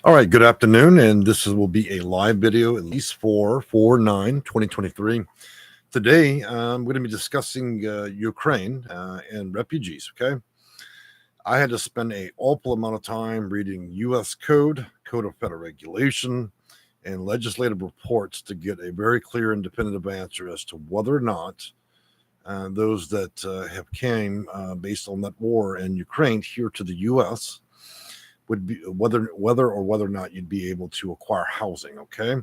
All right, good afternoon, and will be a live video at least for 4/9/2023. Today, I'm going to be discussing Ukraine and refugees, okay? I had to spend an awful amount of time reading U.S. Code of Federal Regulation, and legislative reports to get a very clear and definitive answer as to whether or not those that have came based on that war in Ukraine here to the U.S., would be whether or not you'd be able to acquire housing. Okay,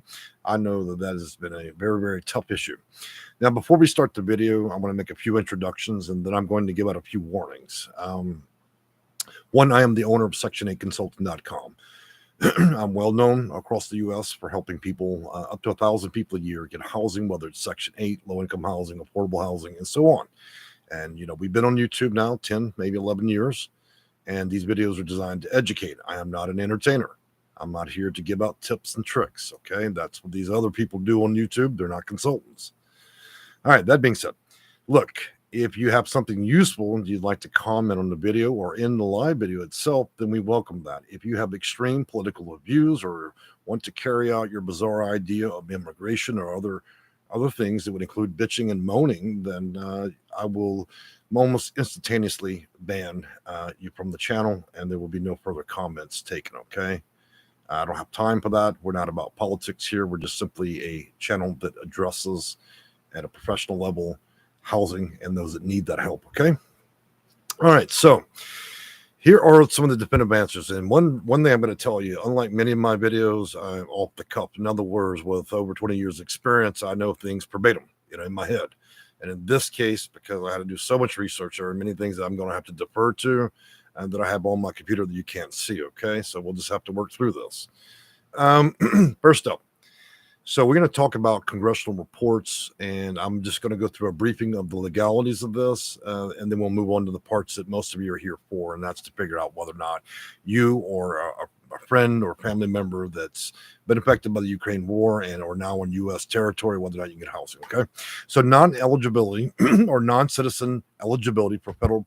I know that has been a very, very tough issue. Now, before we start the video, I want to make a few introductions, and then I'm going to give out a few warnings. One, I am the owner of Section 8 Consultant.com. I'm well known across the U.S. for helping people, up to 1,000 people a year, get housing, whether it's Section 8, low-income housing, affordable housing, and so on. And we've been on YouTube now 10, maybe 11 years. And these videos are designed to educate. I am not an entertainer. I'm not here to give out tips and tricks, okay? That's what these other people do on YouTube. They're not consultants. All right, that being said, look, if you have something useful and you'd like to comment on the video or in the live video itself, then we welcome that. If you have extreme political views or want to carry out your bizarre idea of immigration or other things that would include bitching and moaning, then I will almost instantaneously ban you from the channel, and there will be no further comments taken, okay? I don't have time for that. We're not about politics here. We're just simply a channel that addresses at a professional level housing and those that need that help, okay? All right, so here are some of the definitive answers. And one thing I'm going to tell you, unlike many of my videos, I'm off the cuff. In other words, with over 20 years experience, I know things verbatim, in my head. And in this case, because I had to do so much research, there are many things that I'm going to have to defer to and that I have on my computer that you can't see, okay? So we'll just have to work through this. First up, so we're going to talk about congressional reports, and I'm just going to go through a briefing of the legalities of this, and then we'll move on to the parts that most of you are here for, and that's to figure out whether or not you or a friend or family member that's been affected by the Ukraine war and or now in U.S. territory, whether or not you can get housing, okay? So non-eligibility or non-citizen eligibility for federal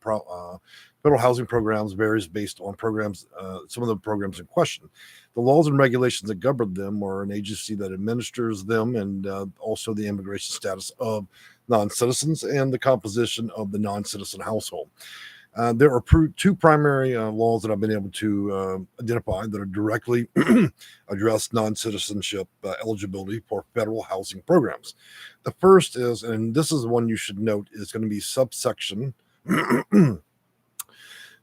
housing programs varies based on programs, some of the programs in question. The laws and regulations that govern them are an agency that administers them, and also the immigration status of non-citizens and the composition of the non-citizen household. There are two primary laws that I've been able to identify that are directly address non-citizenship eligibility for federal housing programs. The first is, and this is the one you should note, is going to be subsection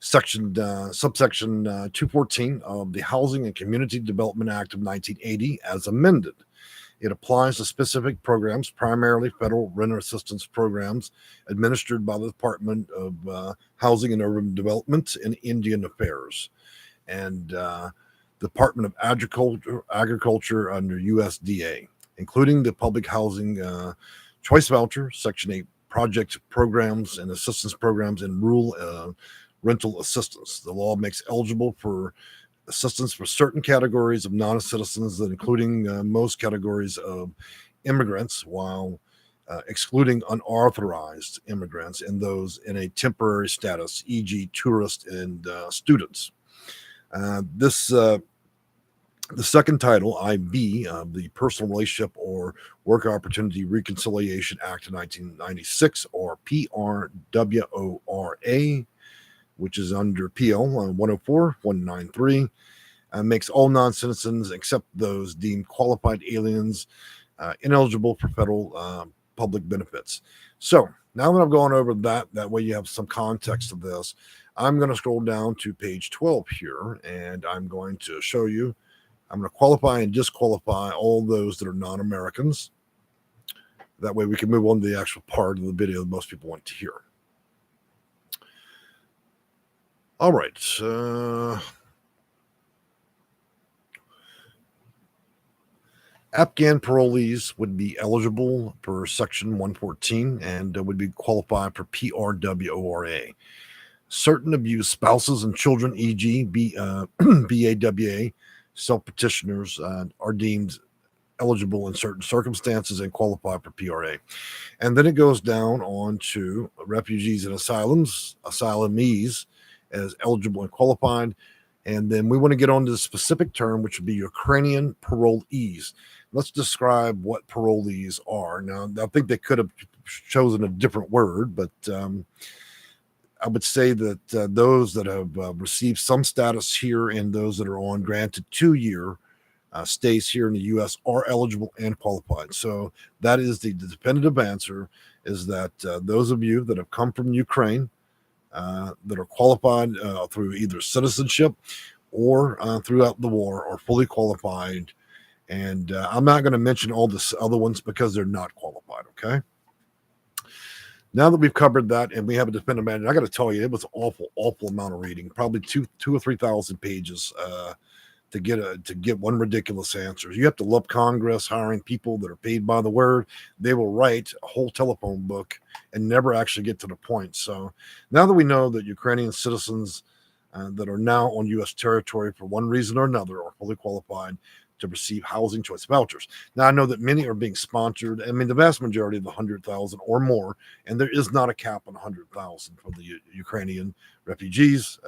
subsection 214 of the Housing and Community Development Act of 1980 as amended. It applies to specific programs, primarily federal rent assistance programs administered by the Department of Housing and Urban Development and Indian Affairs, and Department of Agriculture under USDA, including the Public Housing Choice Voucher, Section 8 project programs and assistance programs and rural rental assistance. The law makes eligible for assistance for certain categories of non-citizens, including most categories of immigrants, while excluding unauthorized immigrants and those in a temporary status, e.g. tourists and students. The second title, IB, the Personal Relationship or Work Opportunity Reconciliation Act of 1996, or PRWORA, which is under PL 104-193, makes all non-citizens except those deemed qualified aliens ineligible for federal public benefits. So now that I've gone over that way you have some context of this, I'm going to scroll down to page 12 here, and I'm going to show you, I'm going to qualify and disqualify all those that are non-Americans. That way we can move on to the actual part of the video that most people want to hear. All right. Afghan parolees would be eligible for Section 114 and would be qualified for PRWORA. Certain abused spouses and children, e.g. BAWA, self-petitioners, are deemed eligible in certain circumstances and qualify for PRA. And then it goes down on to refugees and asylees as eligible and qualified. And then we want to get on to the specific term, which would be Ukrainian parolees. Let's describe what parolees are. Now, I think they could have chosen a different word, but I would say that those that have received some status here and those that are on granted 2-year stays here in the U.S. are eligible and qualified. So that is the definitive answer, is that those of you that have come from Ukraine that are qualified through either citizenship or throughout the war are fully qualified. And I'm not going to mention all the other ones because they're not qualified, okay? Now that we've covered that and we have a definitive answer, I got to tell you, it was an awful amount of reading, probably 2,000 or 3,000 pages to get one ridiculous answer. You have to love Congress hiring people that are paid by the word. They will write a whole telephone book and never actually get to the point. So now that we know that Ukrainian citizens that are now on U.S. territory for one reason or another are fully qualified to receive housing choice vouchers. Now, I know that many are being sponsored. I mean, the vast majority of the 100,000 or more, and there is not a cap on 100,000 for the Ukrainian refugees,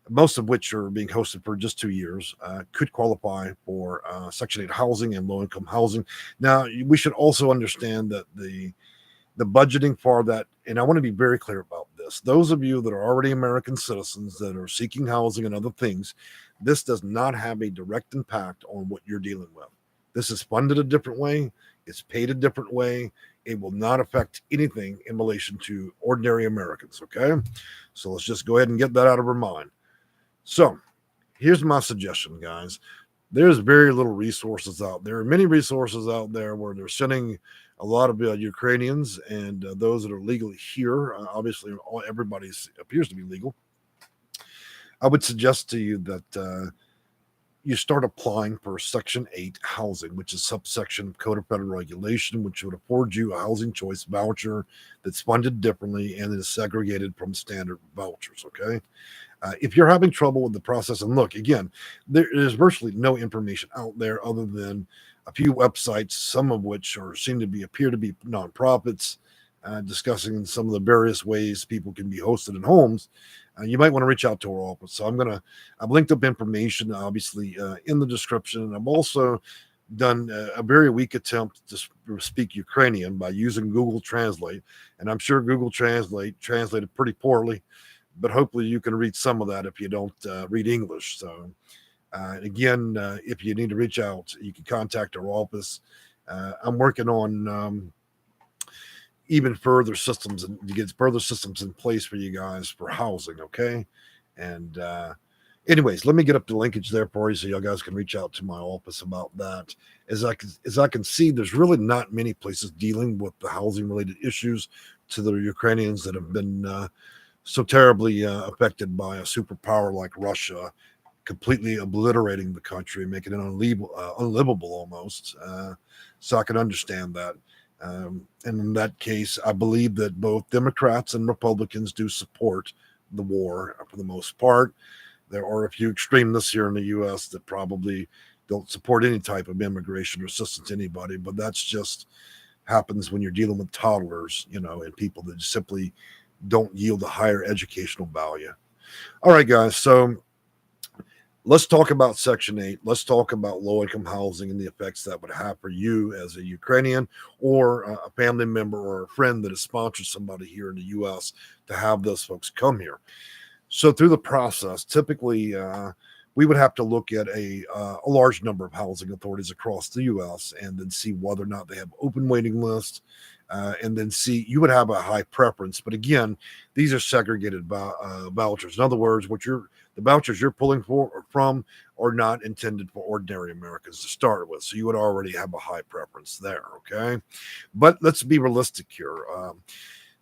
most of which are being hosted for just 2 years, could qualify for Section 8 housing and low-income housing. Now, we should also understand that the budgeting for that, and I want to be very clear about this, those of you that are already American citizens that are seeking housing and other things, this does not have a direct impact on what you're dealing with. This is funded a different way. It's paid a different way. It will not affect anything in relation to ordinary Americans, okay? So let's just go ahead and get that out of our mind. So here's my suggestion, guys. There's very little resources out there. Many resources out there where they're sending a lot of Ukrainians and those that are legally here. Obviously, everybody appears to be legal. I would suggest to you that you start applying for Section 8 housing, which is subsection of Code of Federal Regulation, which would afford you a housing choice voucher that's funded differently and is segregated from standard vouchers, okay? If you're having trouble with the process, and look, again, there's virtually no information out there other than a few websites, some of which appear to be nonprofits, discussing some of the various ways people can be hosted in homes. You might want to reach out to our office. So I've linked up information, obviously, in the description. And I've also done a very weak attempt to speak Ukrainian by using Google Translate. And I'm sure Google translated pretty poorly, but hopefully you can read some of that if you don't read English. So again, if you need to reach out, you can contact our office. I'm working on even further systems and to get further systems in place for you guys for housing, okay? And anyways, let me get up the linkage there for you so y'all guys can reach out to my office about that. As I can see, there's really not many places dealing with the housing related issues to the Ukrainians that have been so terribly affected by a superpower like Russia, completely obliterating the country, making it unlivable almost. So I can understand that. And in that case, I believe that both Democrats and Republicans do support the war for the most part. There are a few extremists here in the U.S. that probably don't support any type of immigration or assistance to anybody, but that's just happens when you're dealing with toddlers, and people that simply don't yield a higher educational value. All right, guys. So let's talk about Section 8. Let's talk about low-income housing and the effects that would have for you as a Ukrainian or a family member or a friend that has sponsored somebody here in the U.S. to have those folks come here. So through the process, typically we would have to look at a large number of housing authorities across the U.S. and then see whether or not they have open waiting lists. And then see, you would have a high preference. But again, these are segregated vouchers. In other words, the vouchers you're pulling from are not intended for ordinary Americans to start with. So you would already have a high preference there, okay? But let's be realistic here.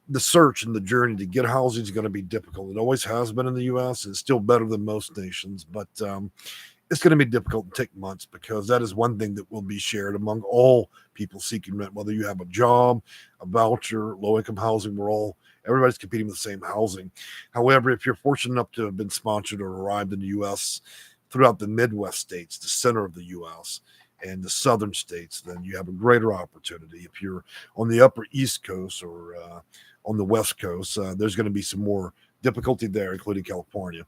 The search and the journey to get housing is going to be difficult. It always has been in the U.S. It's still better than most nations, but it's going to be difficult and take months because that is one thing that will be shared among all people seeking rent, whether you have a job, a voucher, low-income housing, everybody's competing with the same housing. However, if you're fortunate enough to have been sponsored or arrived in the U.S. throughout the Midwest states, the center of the U.S., and the southern states, then you have a greater opportunity. If you're on the upper East Coast or on the West Coast, there's going to be some more difficulty there, including California.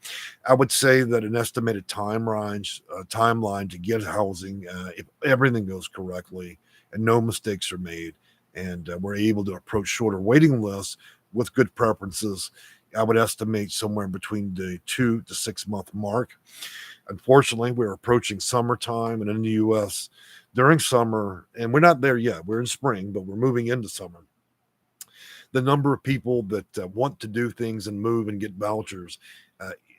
I would say that an estimated timeline to get housing, if everything goes correctly and no mistakes are made, and we're able to approach shorter waiting lists with good preferences, I would estimate somewhere between the 2 to 6 month mark. Unfortunately, we're approaching summertime, and in the U.S., during summer, and we're not there yet, we're in spring, but we're moving into summer. The number of people that want to do things and move and get vouchers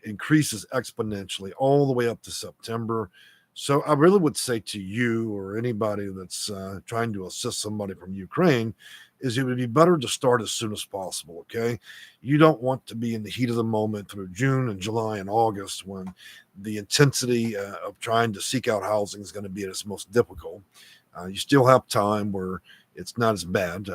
increases exponentially all the way up to September. So I really would say to you or anybody that's trying to assist somebody from Ukraine is it would be better to start as soon as possible, okay? You don't want to be in the heat of the moment through June and July and August when the intensity of trying to seek out housing is going to be at its most difficult. You still have time where it's not as bad.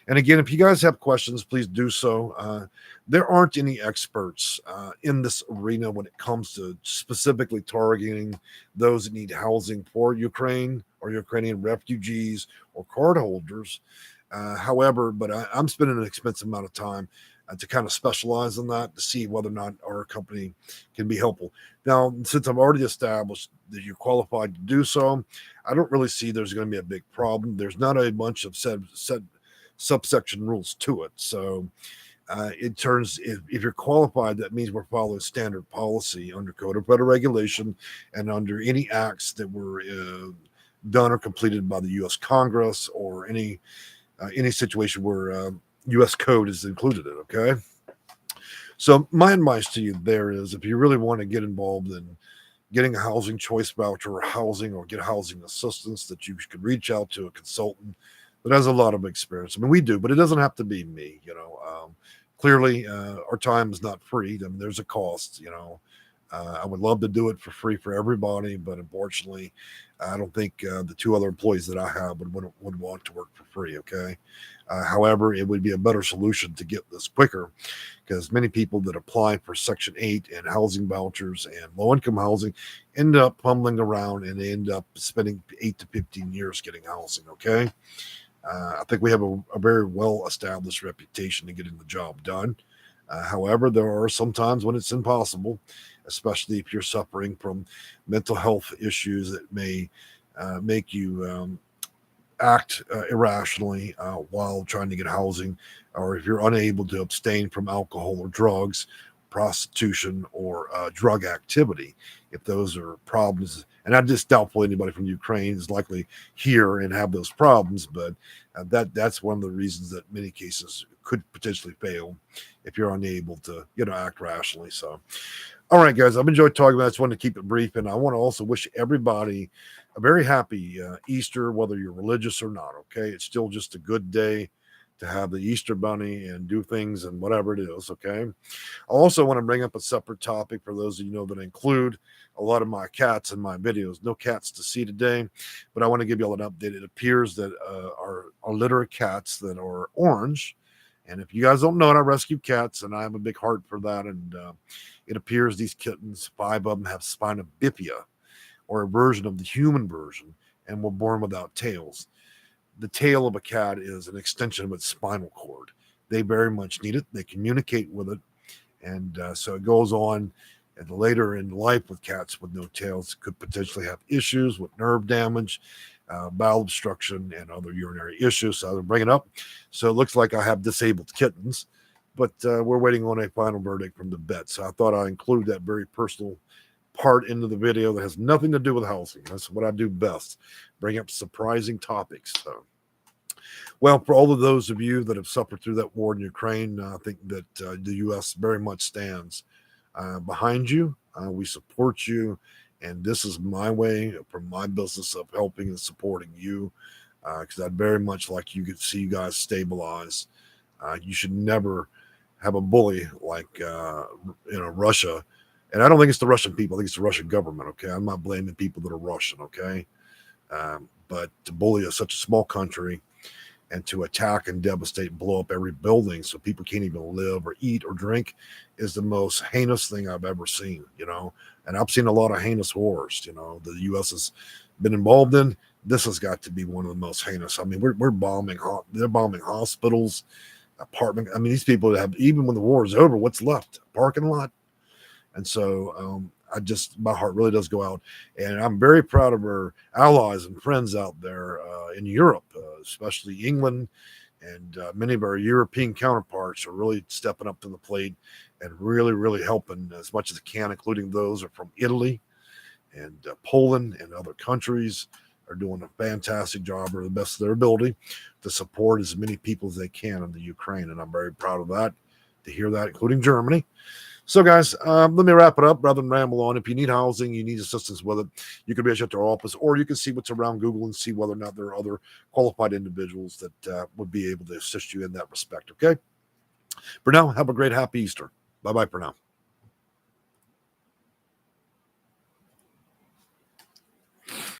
And again, if you guys have questions, please do so. There aren't any experts in this arena when it comes to specifically targeting those that need housing for Ukraine or Ukrainian refugees or card holders. However, but I'm spending an expensive amount of time to kind of specialize in that to see whether or not our company can be helpful. Now, since I've already established that you're qualified to do so, I don't really see there's going to be a big problem. There's not a bunch of set subsection rules to it. So it turns, if you're qualified, that means we're following standard policy under Code of Federal Regulation and under any acts that were done or completed by the U.S. Congress or any situation where U.S. code is included in, okay? So my advice to you there is if you really want to get involved in getting a housing choice voucher or housing or get housing assistance, that you could reach out to a consultant that has a lot of experience. I mean, we do, but it doesn't have to be me, you know. Clearly, our time is not free. I mean, there's a cost, you know. I would love to do it for free for everybody, but unfortunately, I don't think the 2 other employees that I have would want to work for free, okay? However, it would be a better solution to get this quicker because many people that apply for Section 8 and housing vouchers and low-income housing end up fumbling around and they end up spending 8 to 15 years getting housing, okay? I think we have a very well-established reputation in getting the job done. However, there are some times when it's impossible, especially if you're suffering from mental health issues that may make you act irrationally while trying to get housing, or if you're unable to abstain from alcohol or drugs, prostitution, or drug activity. If those are problems, and I just doubtful anybody from Ukraine is likely here and have those problems, but that's one of the reasons that many cases could potentially fail if you're unable to, you know, act rationally. So, all right, guys, I've enjoyed talking about it. I just wanted to keep it brief, and I want to also wish everybody a very happy Easter, whether you're religious or not, okay? It's still just a good day to have the Easter bunny and do things and whatever it is, okay? I also want to bring up a separate topic for those of you know that I include a lot of my cats in my videos. No cats to see today, but I want to give you all an update. It appears that our litter of cats that are orange, and if you guys don't know it, I rescue cats, and I have a big heart for that, and it appears these kittens, 5 of them, have spina bifida, or a version of the human version, and were born without tails. The tail of a cat is an extension of its spinal cord. They very much need it. They communicate with it. And so it goes on. And later in life with cats with no tails could potentially have issues with nerve damage, bowel obstruction, and other urinary issues. So I'll bring it up. So it looks like I have disabled kittens, but we're waiting on a final verdict from the vet. So I thought I'd include that very personal part into the video that has nothing to do with housing. That's what I do best, bring up surprising topics. So, well, for all of those of you that have suffered through that war in Ukraine, I think that the U.S. very much stands behind you. We support you, and this is my way from my business of helping and supporting you, because I'd very much like you could see you guys stabilize. You should never have a bully like Russia. And I don't think it's the Russian people. I think it's the Russian government, okay? I'm not blaming people that are Russian, okay? But to bully such a small country and to attack and devastate and blow up every building so people can't even live or eat or drink is the most heinous thing I've ever seen, you know? And I've seen a lot of heinous wars, you know, the U.S. has been involved in. This has got to be one of the most heinous. I mean, we're bombing, they're bombing hospitals. apartment. I mean, these people have, even when the war is over, what's left? A parking lot. And so my heart really does go out. And I'm very proud of our allies and friends out there in Europe, especially England, and many of our European counterparts are really stepping up to the plate and really, really helping as much as they can, including those are from Italy and Poland and other countries are doing a fantastic job or the best of their ability to support as many people as they can in the Ukraine. And I'm very proud of that, to hear that, including Germany. So, guys, let me wrap it up rather than ramble on. If you need housing, you need assistance with it, you can reach out to our office, or you can see what's around Google and see whether or not there are other qualified individuals that would be able to assist you in that respect, okay? For now, have a great, happy Easter. Bye-bye for now.